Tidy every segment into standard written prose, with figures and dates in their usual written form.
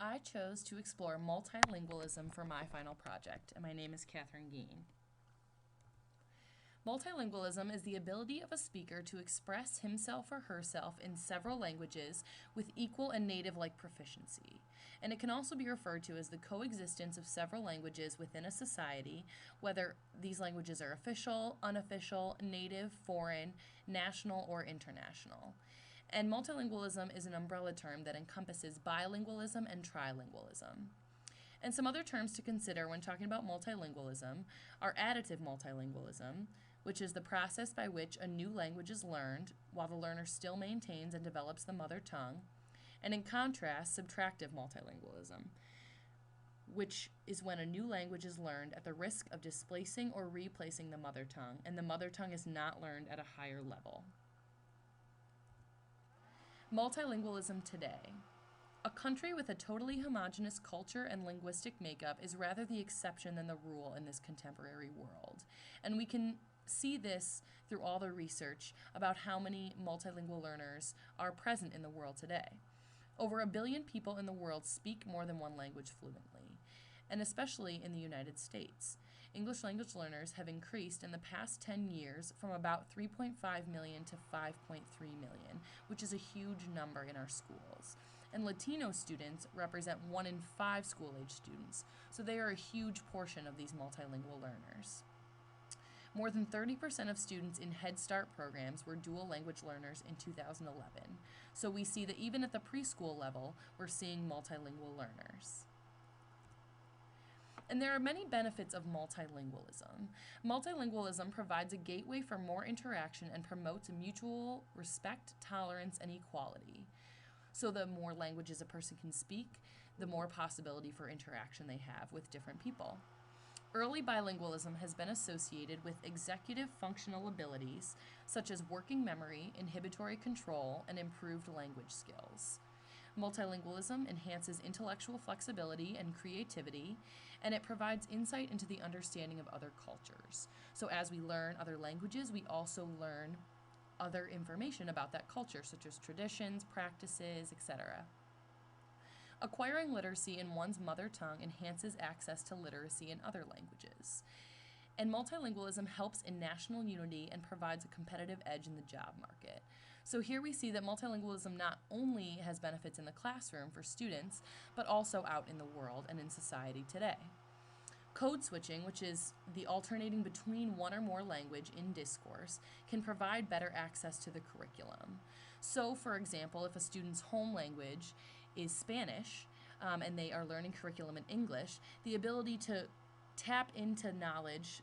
I chose to explore multilingualism for my final project, and my name is Catherine Geen. Multilingualism is the ability of a speaker to express himself or herself in several languages with equal and native-like proficiency. And it can also be referred to as the coexistence of several languages within a society, whether these languages are official, unofficial, native, foreign, national, or international. And multilingualism is an umbrella term that encompasses bilingualism and trilingualism. And some other terms to consider when talking about multilingualism are additive multilingualism, which is the process by which a new language is learned while the learner still maintains and develops the mother tongue, and in contrast, subtractive multilingualism, which is when a new language is learned at the risk of displacing or replacing the mother tongue, and the mother tongue is not learned at a higher level. Multilingualism today. A country with a totally homogeneous culture and linguistic makeup is rather the exception than the rule in this contemporary world. And we can see this through all the research about how many multilingual learners are present in the world today. Over 1 billion people in the world speak more than one language fluently, and especially in the United States. English language learners have increased in the past 10 years from about 3.5 million to 5.3 million, which is a huge number in our schools. And Latino students represent 1 in 5 school-age students, so they are a huge portion of these multilingual learners. More than 30% of students in Head Start programs were dual language learners in 2011. So we see that even at the preschool level, we're seeing multilingual learners. And there are many benefits of multilingualism. Multilingualism provides a gateway for more interaction and promotes mutual respect, tolerance, and equality. So the more languages a person can speak, the more possibility for interaction they have with different people. Early bilingualism has been associated with executive functional abilities such as working memory, inhibitory control, and improved language skills. Multilingualism enhances intellectual flexibility and creativity, and it provides insight into the understanding of other cultures. So as we learn other languages, we also learn other information about that culture, such as traditions, practices, etc. Acquiring literacy in one's mother tongue enhances access to literacy in other languages. And multilingualism helps in national unity and provides a competitive edge in the job market. So here we see that multilingualism not only has benefits in the classroom for students, but also out in the world and in society today. Code switching, which is the alternating between one or more language in discourse, can provide better access to the curriculum. So, for example, if a student's home language is Spanish and they are learning curriculum in English, the ability to tap into knowledge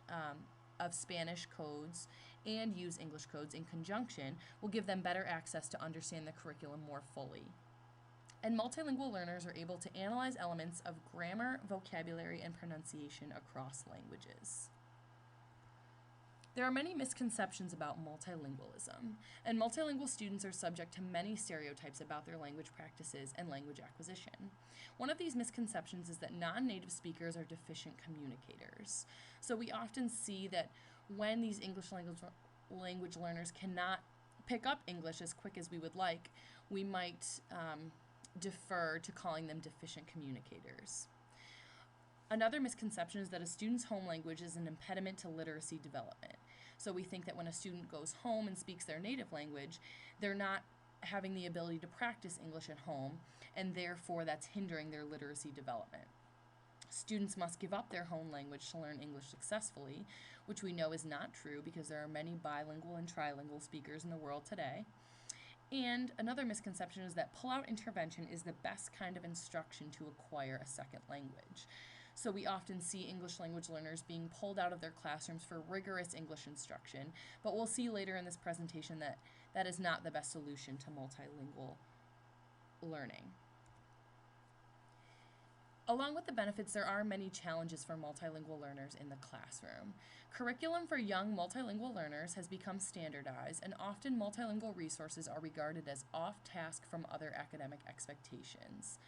of Spanish codes and use English codes in conjunction will give them better access to understand the curriculum more fully. And multilingual learners are able to analyze elements of grammar, vocabulary, and pronunciation across languages. There are many misconceptions about multilingualism, and multilingual students are subject to many stereotypes about their language practices and language acquisition. One of these misconceptions is that non-native speakers are deficient communicators. So we often see that when these English language learners cannot pick up English as quick as we would like, we might defer to calling them deficient communicators. Another misconception is that a student's home language is an impediment to literacy development. So we think that when a student goes home and speaks their native language, they're not having the ability to practice English at home, and therefore that's hindering their literacy development. Students must give up their home language to learn English successfully, which we know is not true because there are many bilingual and trilingual speakers in the world today. And another misconception is that pull-out intervention is the best kind of instruction to acquire a second language. So we often see English language learners being pulled out of their classrooms for rigorous English instruction, but we'll see later in this presentation that that is not the best solution to multilingual learning. Along with the benefits, there are many challenges for multilingual learners in the classroom. Curriculum for young multilingual learners has become standardized, and often multilingual resources are regarded as off-task from other academic expectations.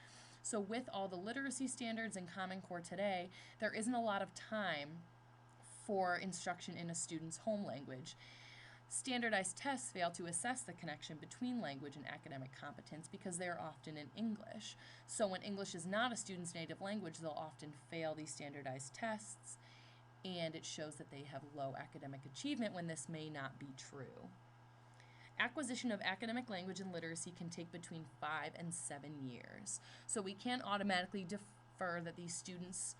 So with all the literacy standards in Common Core today, there isn't a lot of time for instruction in a student's home language. Standardized tests fail to assess the connection between language and academic competence because they are often in English. So when English is not a student's native language, they'll often fail these standardized tests, and it shows that they have low academic achievement when this may not be true. Acquisition of academic language and literacy can take between 5 and 7 years. So we can't automatically defer that these students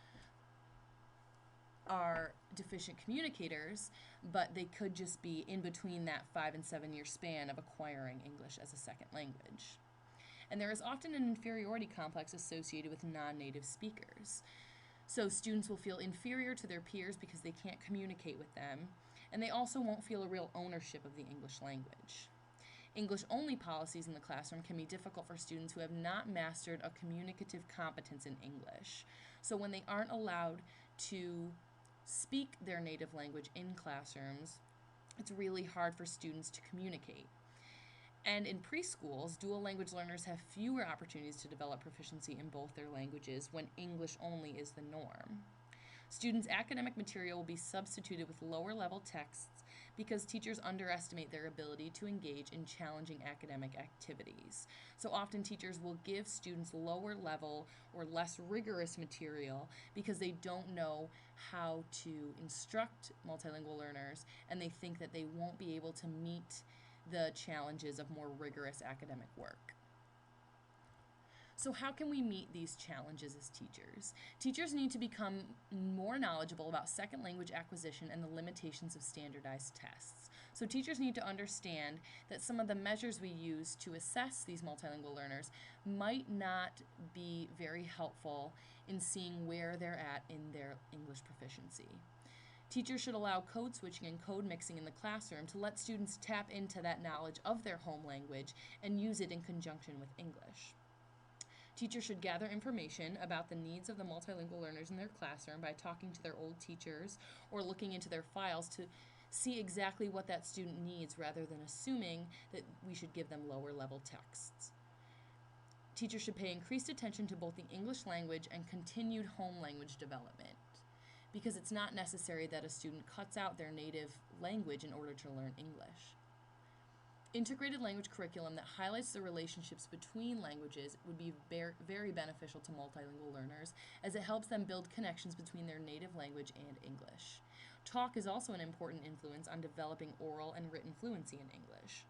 are deficient communicators, but they could just be in between that 5 and 7 year span of acquiring English as a second language. And there is often an inferiority complex associated with non-native speakers. So students will feel inferior to their peers because they can't communicate with them, and they also won't feel a real ownership of the English language. English-only policies in the classroom can be difficult for students who have not mastered a communicative competence in English. So when they aren't allowed to speak their native language in classrooms, it's really hard for students to communicate. And in preschools, dual language learners have fewer opportunities to develop proficiency in both their languages when English only is the norm. Students' academic material will be substituted with lower level texts because teachers underestimate their ability to engage in challenging academic activities. So often teachers will give students lower level or less rigorous material because they don't know how to instruct multilingual learners, and they think that they won't be able to meet the challenges of more rigorous academic work. So how can we meet these challenges as teachers? Teachers need to become more knowledgeable about second language acquisition and the limitations of standardized tests. So teachers need to understand that some of the measures we use to assess these multilingual learners might not be very helpful in seeing where they're at in their English proficiency. Teachers should allow code switching and code mixing in the classroom to let students tap into that knowledge of their home language and use it in conjunction with English. Teachers should gather information about the needs of the multilingual learners in their classroom by talking to their old teachers or looking into their files to see exactly what that student needs rather than assuming that we should give them lower level texts. Teachers should pay increased attention to both the English language and continued home language development, because it's not necessary that a student cuts out their native language in order to learn English. Integrated language curriculum that highlights the relationships between languages would be very beneficial to multilingual learners, as it helps them build connections between their native language and English. Talk is also an important influence on developing oral and written fluency in English.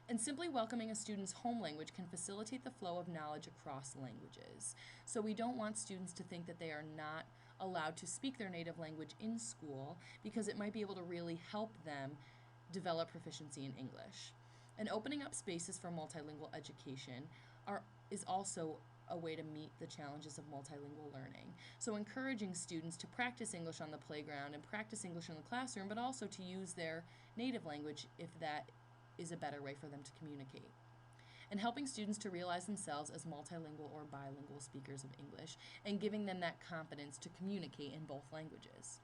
And simply welcoming a student's home language can facilitate the flow of knowledge across languages. So we don't want students to think that they are not allowed to speak their native language in school, because it might be able to really help them develop proficiency in English. And opening up spaces for multilingual education is also a way to meet the challenges of multilingual learning. So encouraging students to practice English on the playground and practice English in the classroom, but also to use their native language if that is a better way for them to communicate. And helping students to realize themselves as multilingual or bilingual speakers of English, and giving them that confidence to communicate in both languages.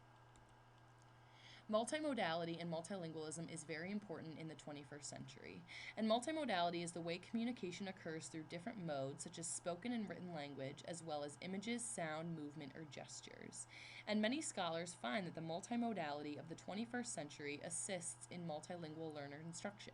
Multimodality and multilingualism is very important in the 21st century. And multimodality is the way communication occurs through different modes, such as spoken and written language, as well as images, sound, movement, or gestures. And many scholars find that the multimodality of the 21st century assists in multilingual learner instruction.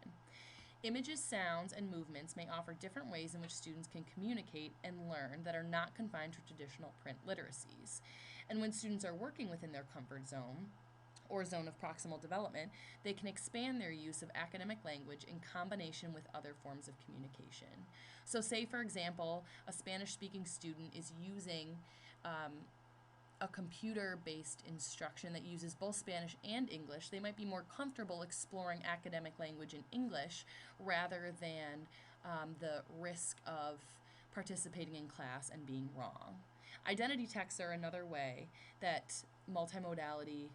Images, sounds, and movements may offer different ways in which students can communicate and learn that are not confined to traditional print literacies. And when students are working within their comfort zone, or zone of proximal development, they can expand their use of academic language in combination with other forms of communication. So say, for example, a Spanish-speaking student is using a computer-based instruction that uses both Spanish and English. They might be more comfortable exploring academic language in English rather than the risk of participating in class and being wrong. Identity texts are another way that multimodality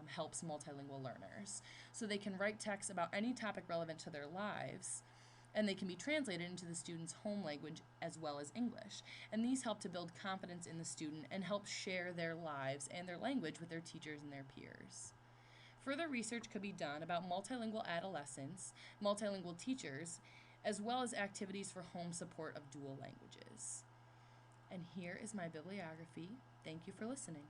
helps multilingual learners. So they can write texts about any topic relevant to their lives, and they can be translated into the student's home language as well as English. And these help to build confidence in the student and help share their lives and their language with their teachers and their peers. Further research could be done about multilingual adolescents, multilingual teachers, as well as activities for home support of dual languages. And here is my bibliography. Thank you for listening.